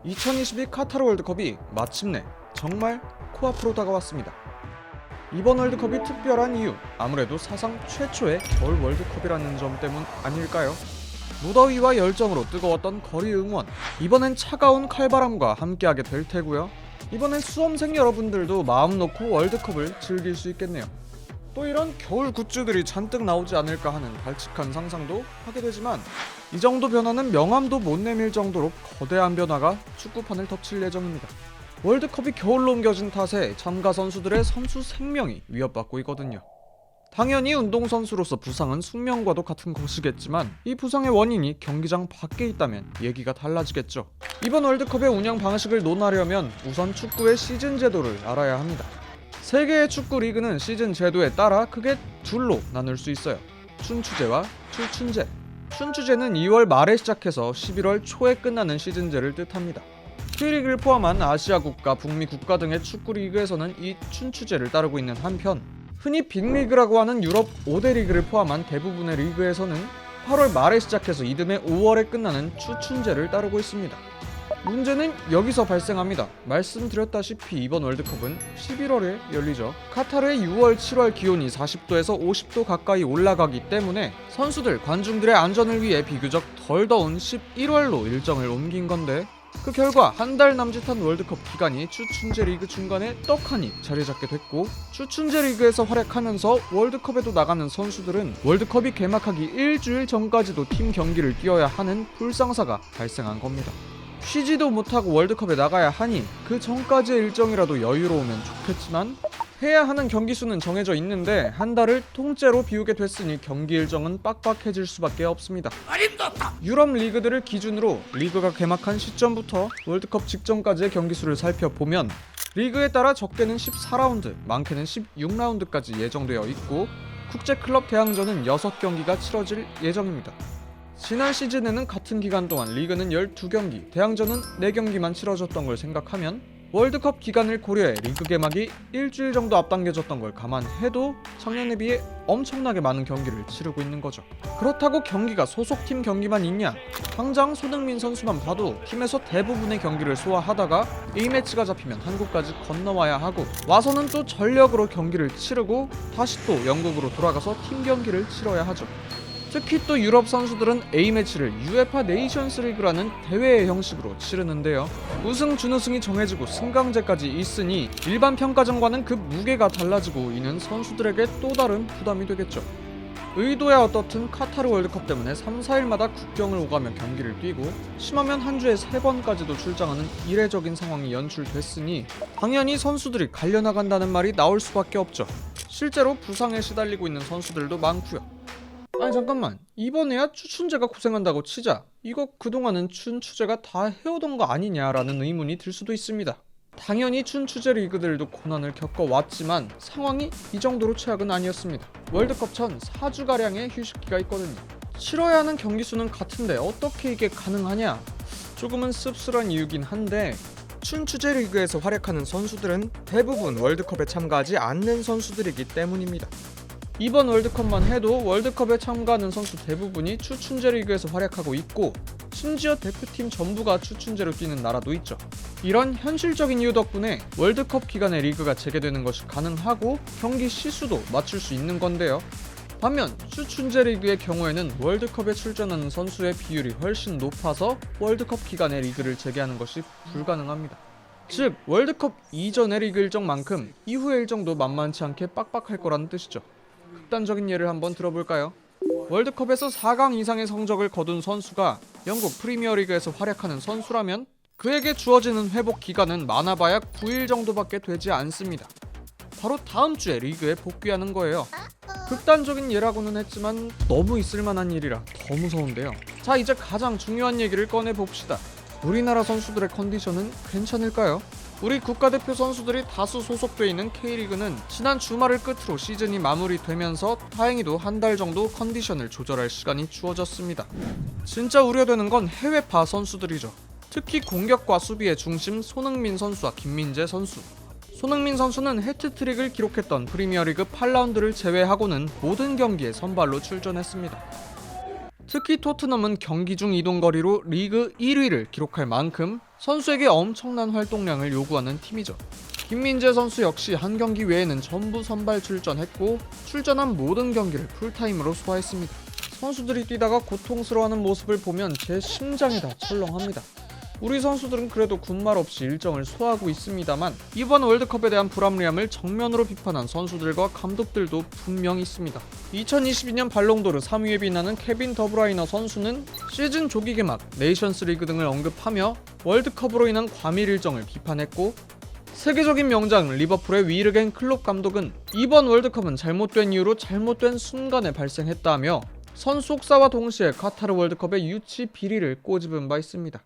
2022 카타르 월드컵이 마침내 정말 코앞으로 다가왔습니다. 이번 월드컵이 특별한 이유, 아무래도 사상 최초의 겨울 월드컵이라는 점 때문 아닐까요? 무더위와 열정으로 뜨거웠던 거리 응원, 이번엔 차가운 칼바람과 함께하게 될 테고요. 이번엔 수험생 여러분들도 마음 놓고 월드컵을 즐길 수 있겠네요. 또 이런 겨울 굿즈들이 잔뜩 나오지 않을까 하는 발칙한 상상도 하게 되지만, 이 정도 변화는 명암도 못 내밀 정도로 거대한 변화가 축구판을 덮칠 예정입니다. 월드컵이 겨울로 옮겨진 탓에 참가 선수들의 선수 생명이 위협받고 있거든요. 당연히 운동선수로서 부상은 숙명과도 같은 것이겠지만, 이 부상의 원인이 경기장 밖에 있다면 얘기가 달라지겠죠. 이번 월드컵의 운영 방식을 논하려면 우선 축구의 시즌 제도를 알아야 합니다. 세계의 축구 리그는 시즌 제도에 따라 크게 둘로 나눌 수 있어요. 춘추제와 출춘제. 춘추제는 2월 말에 시작해서 11월 초에 끝나는 시즌제를 뜻합니다. K리그를 포함한 아시아 국가, 북미 국가 등의 축구 리그에서는 이 춘추제를 따르고 있는 한편, 흔히 빅리그라고 하는 유럽 5대 리그를 포함한 대부분의 리그에서는 8월 말에 시작해서 이듬해 5월에 끝나는 추춘제를 따르고 있습니다. 문제는 여기서 발생합니다. 말씀드렸다시피 이번 월드컵은 11월에 열리죠. 카타르의 6월, 7월 기온이 40도에서 50도 가까이 올라가기 때문에 선수들, 관중들의 안전을 위해 비교적 덜 더운 11월로 일정을 옮긴 건데, 그 결과 한 달 남짓한 월드컵 기간이 추춘제 리그 중간에 떡하니 자리 잡게 됐고, 추춘제 리그에서 활약하면서 월드컵에도 나가는 선수들은 월드컵이 개막하기 일주일 전까지도 팀 경기를 뛰어야 하는 불상사가 발생한 겁니다. 쉬지도 못하고 월드컵에 나가야 하니 그 전까지의 일정이라도 여유로우면 좋겠지만, 해야 하는 경기 수는 정해져 있는데 한 달을 통째로 비우게 됐으니 경기 일정은 빡빡해질 수밖에 없습니다. 유럽 리그들을 기준으로 리그가 개막한 시점부터 월드컵 직전까지의 경기 수를 살펴보면, 리그에 따라 적게는 14라운드, 많게는 16라운드까지 예정되어 있고, 국제 클럽 대항전은 6경기가 치러질 예정입니다. 지난 시즌에는 같은 기간 동안 리그는 12경기, 대항전은 4경기만 치러졌던 걸 생각하면 월드컵 기간을 고려해 리그 개막이 일주일 정도 앞당겨졌던 걸 감안해도 작년에 비해 엄청나게 많은 경기를 치르고 있는 거죠. 그렇다고 경기가 소속팀 경기만 있냐? 당장 손흥민 선수만 봐도 팀에서 대부분의 경기를 소화하다가 A매치가 잡히면 한국까지 건너와야 하고, 와서는 또 전력으로 경기를 치르고 다시 또 영국으로 돌아가서 팀 경기를 치러야 하죠. 특히 또 유럽 선수들은 A매치를 UEFA 네이션스 리그라는 대회의 형식으로 치르는데요. 우승, 준우승이 정해지고 승강제까지 있으니 일반 평가전과는 그 무게가 달라지고, 이는 선수들에게 또 다른 부담이 되겠죠. 의도야 어떻든 카타르 월드컵 때문에 3, 4일마다 국경을 오가며 경기를 뛰고, 심하면 한 주에 3번까지도 출장하는 이례적인 상황이 연출됐으니 당연히 선수들이 갈려나간다는 말이 나올 수밖에 없죠. 실제로 부상에 시달리고 있는 선수들도 많고요. 아니 잠깐만, 이번에야 추춘제가 고생한다고 치자, 이거 그동안은 춘추제가 다 해오던 거 아니냐라는 의문이 들 수도 있습니다. 당연히 춘추제 리그들도 고난을 겪어왔지만 상황이 이 정도로 최악은 아니었습니다. 월드컵 전 4주가량의 휴식기가 있거든요. 치러야 하는 경기 수는 같은데 어떻게 이게 가능하냐? 조금은 씁쓸한 이유긴 한데, 춘추제 리그에서 활약하는 선수들은 대부분 월드컵에 참가하지 않는 선수들이기 때문입니다. 이번 월드컵만 해도 월드컵에 참가하는 선수 대부분이 추춘제 리그에서 활약하고 있고, 심지어 대표팀 전부가 추춘제로 뛰는 나라도 있죠. 이런 현실적인 이유 덕분에 월드컵 기간에 리그가 재개되는 것이 가능하고 경기 시수도 맞출 수 있는 건데요. 반면 추춘제 리그의 경우에는 월드컵에 출전하는 선수의 비율이 훨씬 높아서 월드컵 기간에 리그를 재개하는 것이 불가능합니다. 즉 월드컵 이전의 리그 일정만큼 이후의 일정도 만만치 않게 빡빡할 거라는 뜻이죠. 극단적인 예를 한번 들어볼까요? 월드컵에서 4강 이상의 성적을 거둔 선수가 영국 프리미어리그에서 활약하는 선수라면 그에게 주어지는 회복 기간은 많아봐야 9일 정도밖에 되지 않습니다. 바로 다음 주에 리그에 복귀하는 거예요. 극단적인 예라고는 했지만 너무 있을만한 일이라 더 무서운데요. 자, 이제 가장 중요한 얘기를 꺼내봅시다. 우리나라 선수들의 컨디션은 괜찮을까요? 우리 국가대표 선수들이 다수 소속돼 있는 K리그는 지난 주말을 끝으로 시즌이 마무리되면서 다행히도 한 달 정도 컨디션을 조절할 시간이 주어졌습니다. 진짜 우려되는 건 해외파 선수들이죠. 특히 공격과 수비의 중심 손흥민 선수와 김민재 선수. 손흥민 선수는 해트트릭을 기록했던 프리미어리그 8라운드를 제외하고는 모든 경기에 선발로 출전했습니다. 특히 토트넘은 경기 중 이동거리로 리그 1위를 기록할 만큼 선수에게 엄청난 활동량을 요구하는 팀이죠. 김민재 선수 역시 한 경기 외에는 전부 선발 출전했고 출전한 모든 경기를 풀타임으로 소화했습니다. 선수들이 뛰다가 고통스러워하는 모습을 보면 제 심장이 다 철렁합니다. 우리 선수들은 그래도 군말 없이 일정을 소화하고 있습니다만 이번 월드컵에 대한 불합리함을 정면으로 비판한 선수들과 감독들도 분명 있습니다. 2022년 발롱도르 3위에 빛나는 케빈 더브라이너 선수는 시즌 조기 개막, 네이션스 리그 등을 언급하며 월드컵으로 인한 과밀 일정을 비판했고, 세계적인 명장 리버풀의 위르겐 클롭 감독은 이번 월드컵은 잘못된 이유로 잘못된 순간에 발생했다며 선수 혹사와 동시에 카타르 월드컵의 유치 비리를 꼬집은 바 있습니다.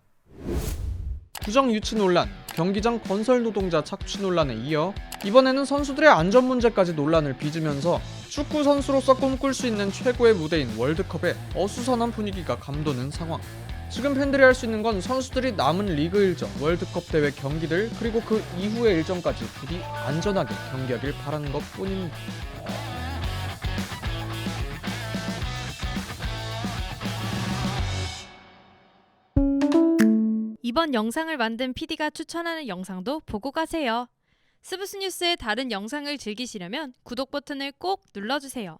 부정 유치 논란, 경기장 건설 노동자 착취 논란에 이어 이번에는 선수들의 안전 문제까지 논란을 빚으면서 축구 선수로서 꿈꿀 수 있는 최고의 무대인 월드컵에 어수선한 분위기가 감도는 상황. 지금 팬들이 할 수 있는 건 선수들이 남은 리그 일정, 월드컵 대회 경기들, 그리고 그 이후의 일정까지 부디 안전하게 경기하길 바라는 것 뿐입니다. 이번 영상을 만든 PD가 추천하는 영상도 보고 가세요. 스브스 뉴스의 다른 영상을 즐기시려면 구독 버튼을 꼭 눌러주세요.